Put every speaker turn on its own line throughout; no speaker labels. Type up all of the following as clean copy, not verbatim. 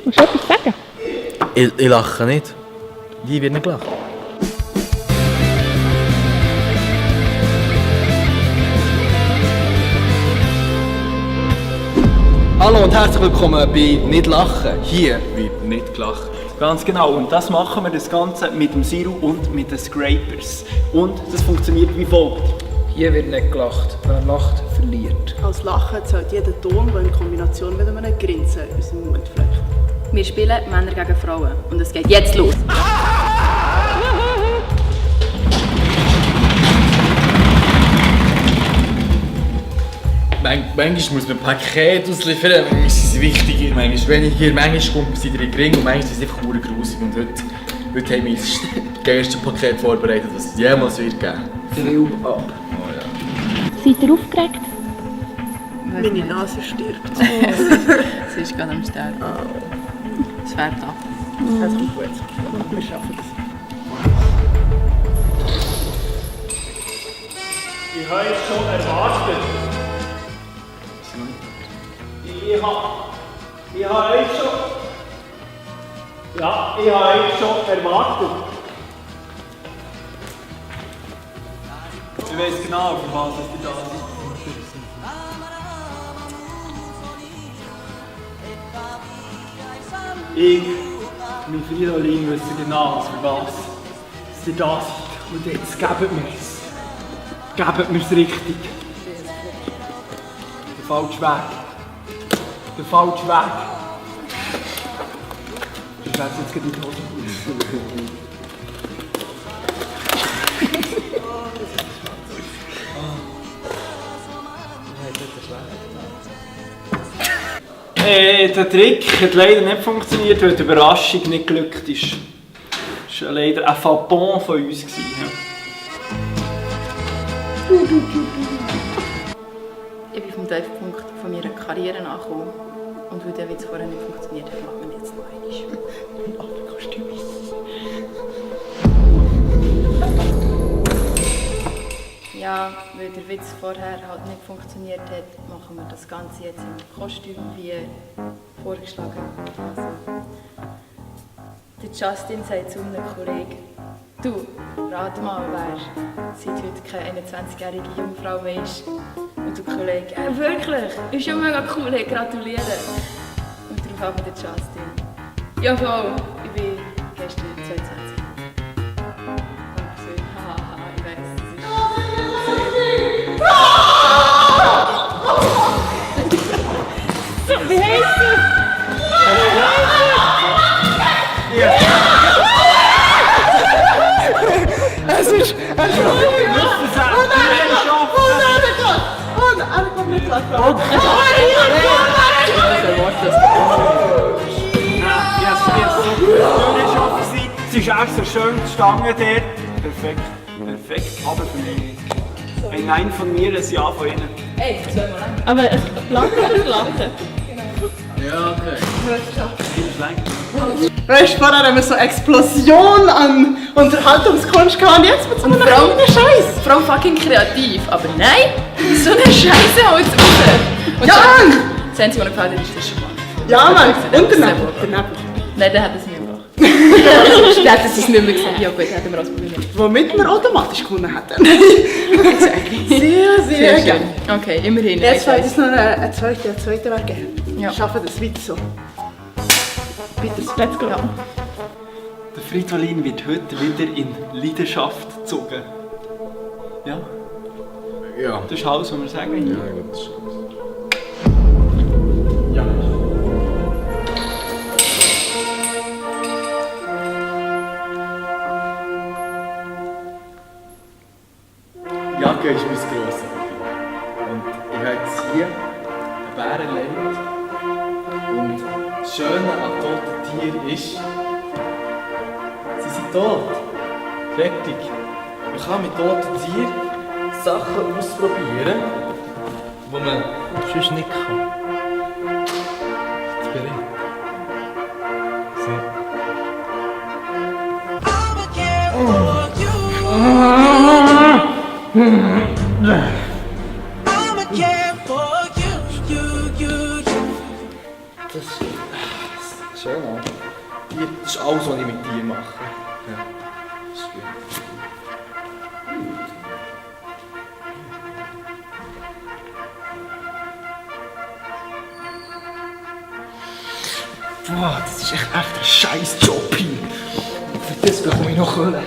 Willst du etwas sagen?
Ich lache nicht. Wie wird nicht gelacht? Hallo und herzlich willkommen bei Nicht Lachen. Hier wird nicht gelacht.
Ganz genau, und das machen wir das Ganze mit dem Siru und mit den Scrapers. Und das funktioniert wie folgt.
Hier wird nicht gelacht. Wer lacht, verliert.
Als Lachen zählt jeder Ton, der in Kombination mit einem Grinsen in unserem Mund flecht.
Wir spielen Männer gegen Frauen und es geht jetzt los.
Manchmal muss man Pakete ausliefern, manchmal ist es wichtiger, manchmal weniger, manchmal kommt man in Ring und manchmal ist es einfach verdammt grusig. Und heute haben wir das geilste Paket vorbereitet, das es jemals wird geben.
Film ab.
Oh ja.
Seid ihr aufgeregt?
Meine Nase stirbt.
Sie ist gerade am Sterben. Es fährt ab.
Das kommt gut. Und wir schaffen das.
Ich habe es schon erwartet. Ich habe euch schon erwartet. Ich weiß genau, für was ihr da seid. Ich und Fridolin wissen genau, für was ihr da seid. Und jetzt gebt mir es. Gebt mir es richtig. Der falsche Weg. Der falsche Weg. Ich werde jetzt gerade in die Hose. Der Trick hat leider nicht funktioniert, weil die Überraschung nicht geglückt ist. Das war leider ein Fapon von uns. Ja.
Ich bin vom Tiefpunkt von meiner Karriere angekommen. Und weil der Witz vorher nicht funktioniert hat, machen wir ihn jetzt noch einmal. Ja, weil der Witz vorher halt nicht funktioniert hat, machen wir das Ganze jetzt im Kostüm, wie vorgeschlagen. Also, der Justin sagt zu einem Kollegen: Du, rat mal, wer seit heute keine 21-jährige Jungfrau mehr ist. Und der Kollege: Wirklich? Ist ja mega cool, hey, gratuliere. Und darauf hat der Justin: Ja, voll, ich bin gestern 22. Und so, haha, ich weiss, es ist...
Wie heisst du?
Es ist...
Sie ist extra schön gestanden dort. Perfekt, perfekt, aber für mich nicht. Ein Nein von mir, ein Ja von Ihnen.
Ey, zweimal lang.
Aber es lachen oder lachen?
Ja, okay.
Weißt du, vorher haben wir so eine Explosion an Unterhaltungskunst gehabt und jetzt mit so einem kleinen Scheiß.
Vor allem fucking kreativ, aber nein, so eine Scheiße haut es raus. Und
Ja, Mann!
das Einzige, was mir gefällt hat, ist das Schwan.
Ja, Mann! Und der Nebel.
Nein, der hat es mir gebracht. Der hat es nicht mehr gesehen. Ja gut, hätten wir ausprobiert.
Womit wir automatisch gewonnen hätten. Sehr, sehr gerne.
Okay, immerhin.
Jetzt wird es noch einen zweiten Weg geben.
Ja.
Wir schaffen das weiter so. Bitte.
Let's go.
Ja.
Der Fridolin wird heute wieder in Leidenschaft gezogen. Ja,
Ja.
das ist alles, was wir sagen.
Ja, gut, das ist alles.
Ja.
Jacke ist mein grosser Hobby. Und ich habe jetzt hier einen Bären erlebt. Und das Schöne an toten Tieren ist, sie sind tot. Fertig. Man kann mit toten Tieren Sachen ausprobieren, die man sonst nicht kann. Jetzt bin ich.
Schön, ja.
Das ist alles, was ich mit dir mache. Ja, das ist gut.
Boah, das ist echt ein scheiß Job hier.
Für das bekomme ich noch Kohle.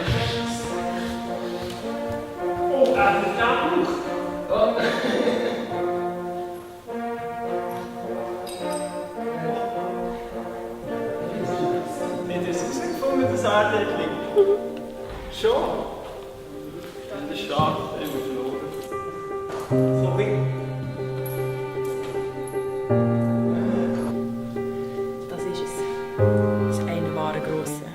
Nicht das rausgefunden, das Erdäckchen. Schon? Das ist stark, immer verloren. Sorry.
Das ist es. Das ist eine wahre grosse.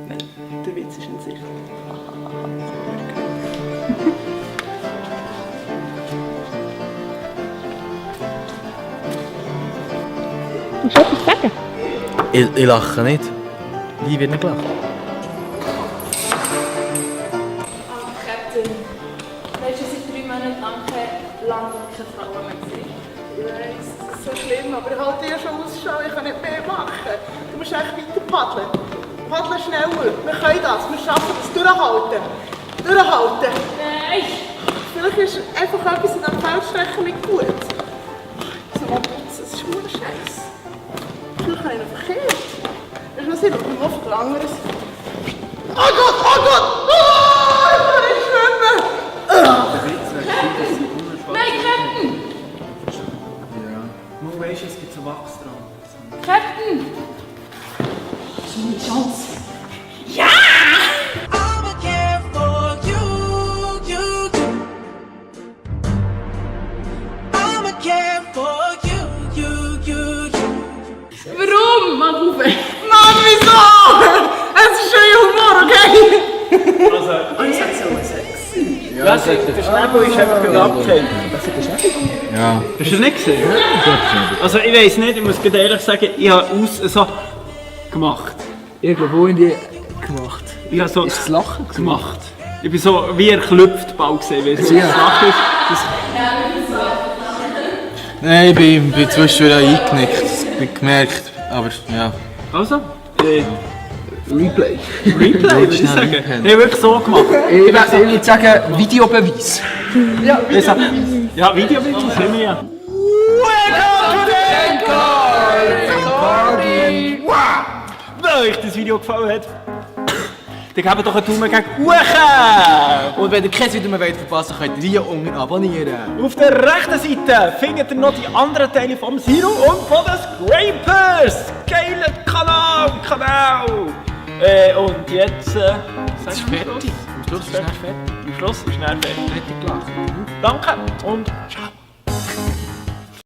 Nein, der Witz ist in Sicht.
Willst du etwas sagen?
Ich lache nicht. Wie wird nicht gelacht?
Captain, weißt du, seit 3 Monaten lang keine Frauen mehr gesehen?
Es ist so schlimm, aber ich halte dir schon Ausschau, ich kann nicht mehr machen. Du musst echt weiter paddeln. Paddeln schneller. Wir können das, wir schaffen das. Durchhalten. Durchhalten.
Nein!
Vielleicht ist einfach etwas in diesem Feldstechen nicht gut. So mal putzen, das ist nur Scheiß. Vielleicht habe ich noch verkehrt. Weißt du was, ich schaue mir auf etwas anderes. Oh Gott, oh Gott! Oh, ich kann nicht schwimmen!
Nein, Captain!
Du weißt, es gibt so Wachs dran.
Captain!
I'ma care for you, you, you. I'ma care for you, you, you, you.
Warum? Mach auf!
Mann, wieso? Es ist schon Humor, okay?
Also,
Ich sag so sexy.
der Schnäbel ist einfach gerade abgefallen.
Ja.
Hast du das nicht gesehen? Also ich weiß nicht, ich muss ganz ehrlich sagen, ich habe so gemacht.
Ich glaube, wo in die gemacht.
Ich habe so
Ist das Lachen
gemacht. Ich bin so wie erklüpft bald gesehen, weil es so
Ja.
das Lachen ist.
Nein, ich bin zwischendurch eingenickt. Das habe ich gemerkt. Aber ja.
Also,
Replay.
Replay würde ich sagen. Ich habe wirklich so gemacht.
Ich würde sagen, Videobeweis.
Ja, Videobeweis haben wir ja. Wenn euch das Video gefallen hat, dann gebt doch einen Daumen gegen oben.
Und wenn ihr kein Video mehr verpassen wollt, könnt ihr hier unten abonnieren.
Auf der rechten Seite findet ihr noch die anderen Teile vom Zero und von den Scrapers. Geiler Kanal. Und jetzt
Das ist fertig. Am Schluss ist es fertig.
Am Schluss ist es fertig. Danke und ciao.